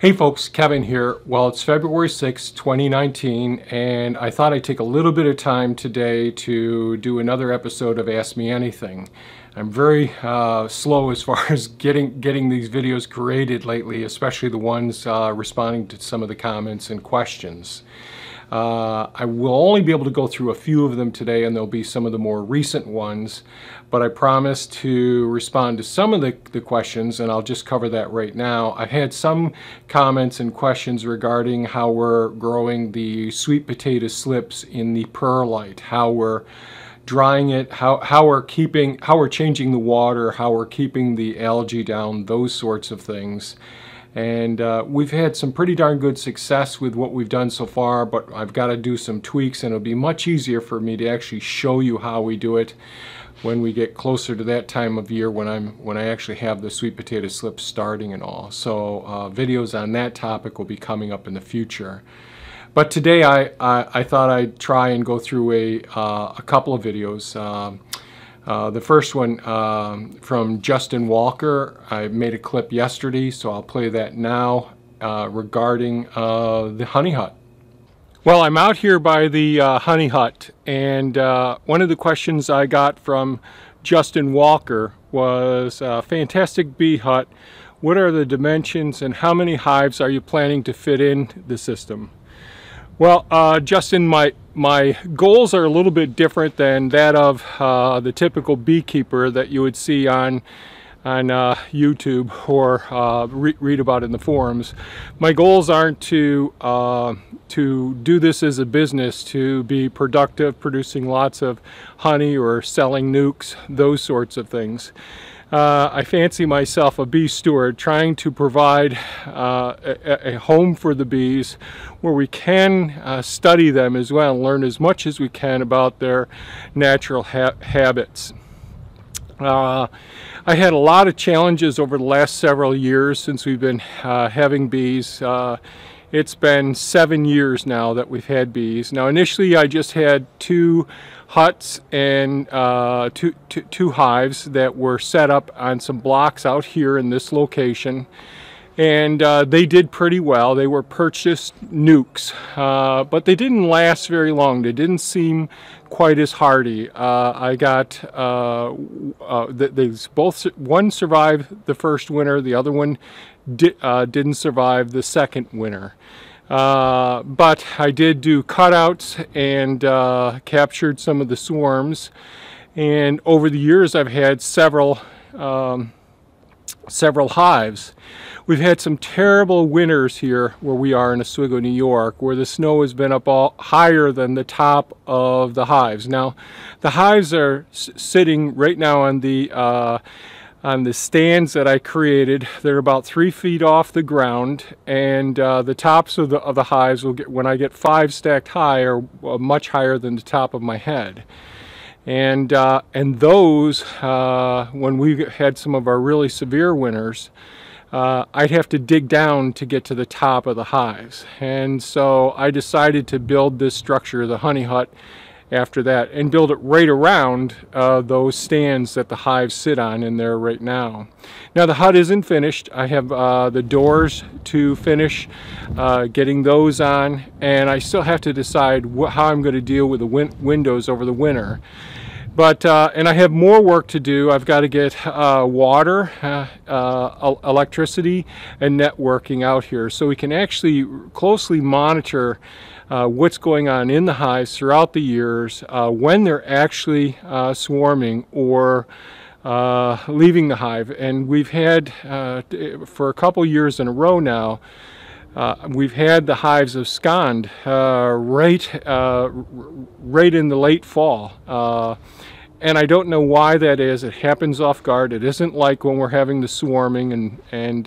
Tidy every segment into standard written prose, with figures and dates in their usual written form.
Hey folks, Kevin here. Well, it's February 6, 2019, and I thought I'd take a little bit of time today to do another episode of Ask Me Anything. I'm very slow as far as getting these videos created lately, especially the ones responding to some of the comments and questions. I will only be able to go through a few of them today, and there'll be some of the more recent ones, but I promise to respond to some of the questions, and I'll just cover that right now. I've had some comments and questions regarding how we're growing the sweet potato slips in the perlite, how we're drying it, how we're changing the water, how we're keeping the algae down, those sorts of things. And we've had some pretty darn good success with what we've done so far, but I've got to do some tweaks, and it'll be much easier for me to actually show you how we do it when we get closer to that time of year when I actually have the sweet potato slips starting and all. So videos on that topic will be coming up in the future. But today I thought I'd try and go through a couple of videos. The first one from Justin Walker. I made a clip yesterday, so I'll play that now regarding the honey hut. Well, I'm out here by the honey hut, and one of the questions I got from Justin Walker was, fantastic bee hut, what are the dimensions and how many hives are you planning to fit in the system? Well, Justin, my goals are a little bit different than that of the typical beekeeper that you would see on YouTube or read about in the forums. My goals aren't to do this as a business, to be productive, producing lots of honey or selling nukes, those sorts of things. I fancy myself a bee steward, trying to provide a home for the bees where we can study them as well and learn as much as we can about their natural habits. I had a lot of challenges over the last several years since we've been having bees. It's been 7 years now that we've had bees. Now initially I just had two huts and two hives that were set up on some blocks out here in this location, and they did pretty well. They were purchased nukes, but they didn't last very long. They didn't seem quite as hardy. I got one survived the first winter, the other one didn't survive the second winter. But I did do cutouts and captured some of the swarms, and over the years I've had several hives. We've had some terrible winters here where we are in Oswego, New York, where the snow has been up higher than the top of the hives. Now the hives are sitting right now on the stands that I created. They're about 3 feet off the ground, and the tops of the hives will get, when I get 5 stacked high, are much higher than the top of my head. And those, when we had some of our really severe winters, I'd have to dig down to get to the top of the hives. And so I decided to build this structure, the honey hut, after that, and build it right around those stands that the hives sit on in there right now. Now the hut isn't finished. I have the doors to finish getting those on, and I still have to decide how I'm going to deal with the windows over the winter. But and I have more work to do. I've got to get water, electricity, and networking out here so we can actually closely monitor what's going on in the hives throughout the years, when they're actually swarming or leaving the hive. And we've had, for a couple years in a row now, we've had the hives abscond right in the late fall. And I don't know why that is. It happens off guard. It isn't like when we're having the swarming, and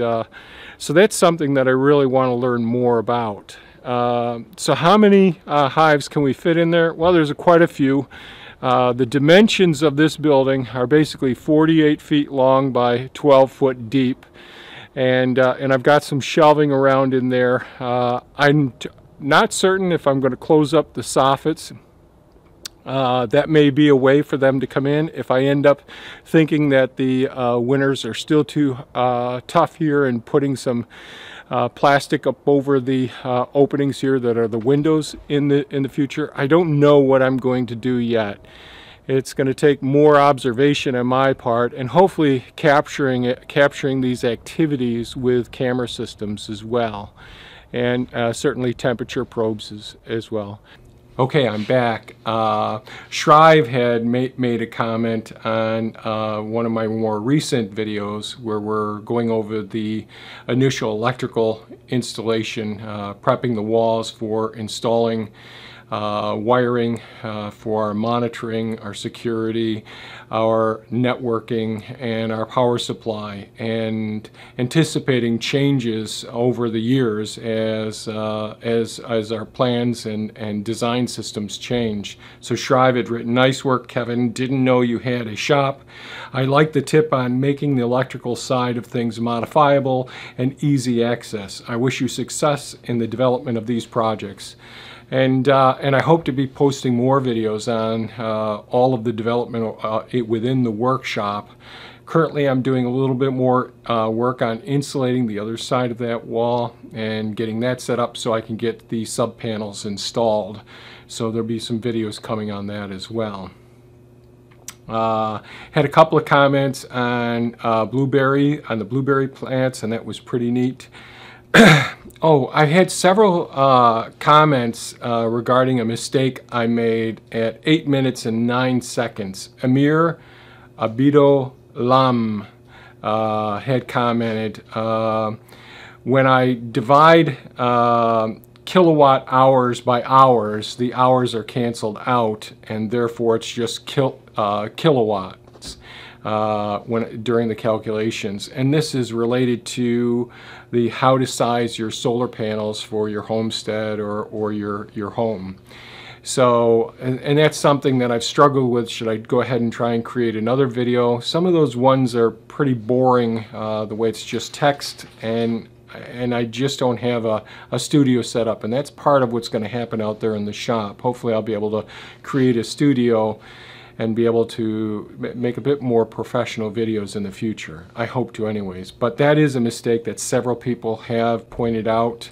so that's something that I really want to learn more about. So how many hives can we fit in there? Well, there's quite a few. The dimensions of this building are basically 48 feet long by 12 foot deep, and I've got some shelving around in there. I'm not certain if I'm going to close up the soffits. That may be a way for them to come in if I end up thinking that the winters are still too tough here, and putting some plastic up over the openings here that are the windows in the future. I don't know what I'm going to do yet. It's going to take more observation on my part, and hopefully capturing these activities with camera systems as well, and certainly temperature probes as well. Okay, I'm back. Shrive had made a comment on one of my more recent videos where we're going over the initial electrical installation, prepping the walls for installing wiring for our monitoring, our security, our networking, and our power supply, and anticipating changes over the years as our plans and design systems change. So Shrive had written, "Nice work, Kevin. Didn't know you had a shop. I like the tip on making the electrical side of things modifiable and easy access. I wish you success in the development of these projects." And I hope to be posting more videos on all of the development within the workshop. Currently, I'm doing a little bit more work on insulating the other side of that wall and getting that set up so I can get the sub panels installed. So there'll be some videos coming on that as well. Had a couple of comments on the blueberry plants, and that was pretty neat. Oh, I had several comments regarding a mistake I made at 8 minutes and 9 seconds. Amir Abido Lam had commented, when I divide kilowatt hours by hours, the hours are canceled out, and therefore it's just kilowatts during the calculations. And this is related to the how to size your solar panels for your homestead or your home. So, and that's something that I've struggled with. Should I go ahead and try and create another video? Some of those ones are pretty boring, the way it's just text, and I just don't have a studio set up, and that's part of what's going to happen out there in the shop. Hopefully I'll be able to create a studio and be able to make a bit more professional videos in the future. I hope to anyways. But that is a mistake that several people have pointed out,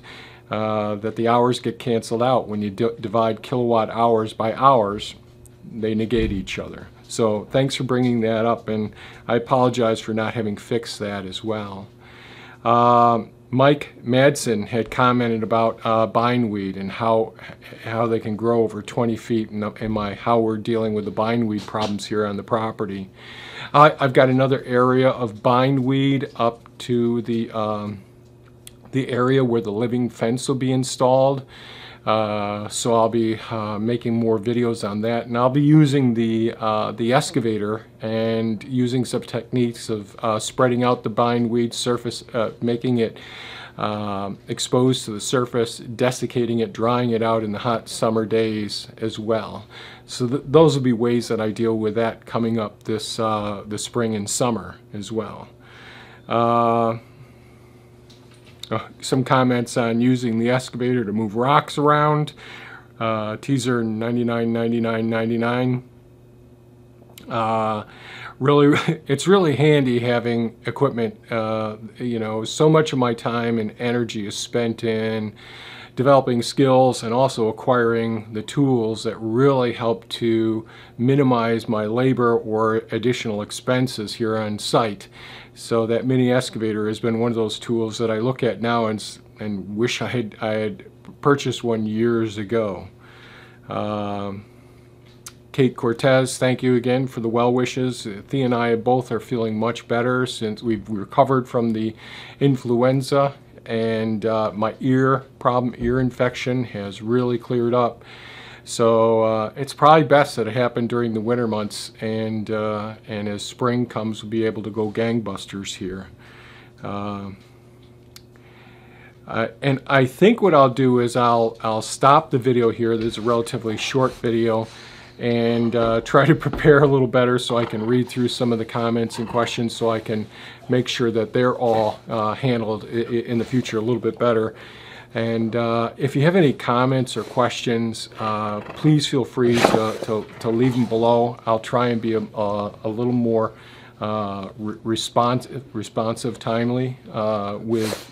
that the hours get canceled out. When you divide kilowatt hours by hours, they negate each other. So thanks for bringing that up, and I apologize for not having fixed that as well. Mike Madsen had commented about bindweed and how they can grow over 20 feet, and how we're dealing with the bindweed problems here on the property. I've got another area of bindweed up to the area where the living fence will be installed. So I'll be making more videos on that, and I'll be using the excavator and using some techniques of spreading out the bindweed surface, making it exposed to the surface, desiccating it, drying it out in the hot summer days as well. So those will be ways that I deal with that coming up this spring and summer as well. Some comments on using the excavator to move rocks around. Teaser 999999. Really, it's really handy having equipment. You know, so much of my time and energy is spent in developing skills and also acquiring the tools that really help to minimize my labor or additional expenses here on site. So that mini excavator has been one of those tools that I look at now and wish I had purchased one years ago. Kate Cortez, thank you again for the well wishes. Thea and I both are feeling much better since we've recovered from the influenza, and my ear infection has really cleared up. So it's probably best that it happened during the winter months, and as spring comes, we'll be able to go gangbusters here. And I think what I'll do is I'll stop the video here. This is a relatively short video, and try to prepare a little better so I can read through some of the comments and questions, so I can make sure that they're all handled in the future a little bit better. And if you have any comments or questions, please feel free to leave them below. I'll try and be a little more responsive, timely with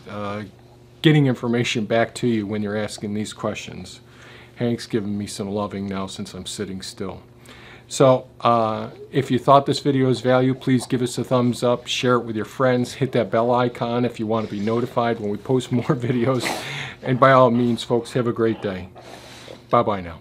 getting information back to you when you're asking these questions. Hank's giving me some loving now since I'm sitting still. So if you thought this video was value, please give us a thumbs up, share it with your friends, hit that bell icon if you want to be notified when we post more videos. And by all means, folks, have a great day. Bye-bye now.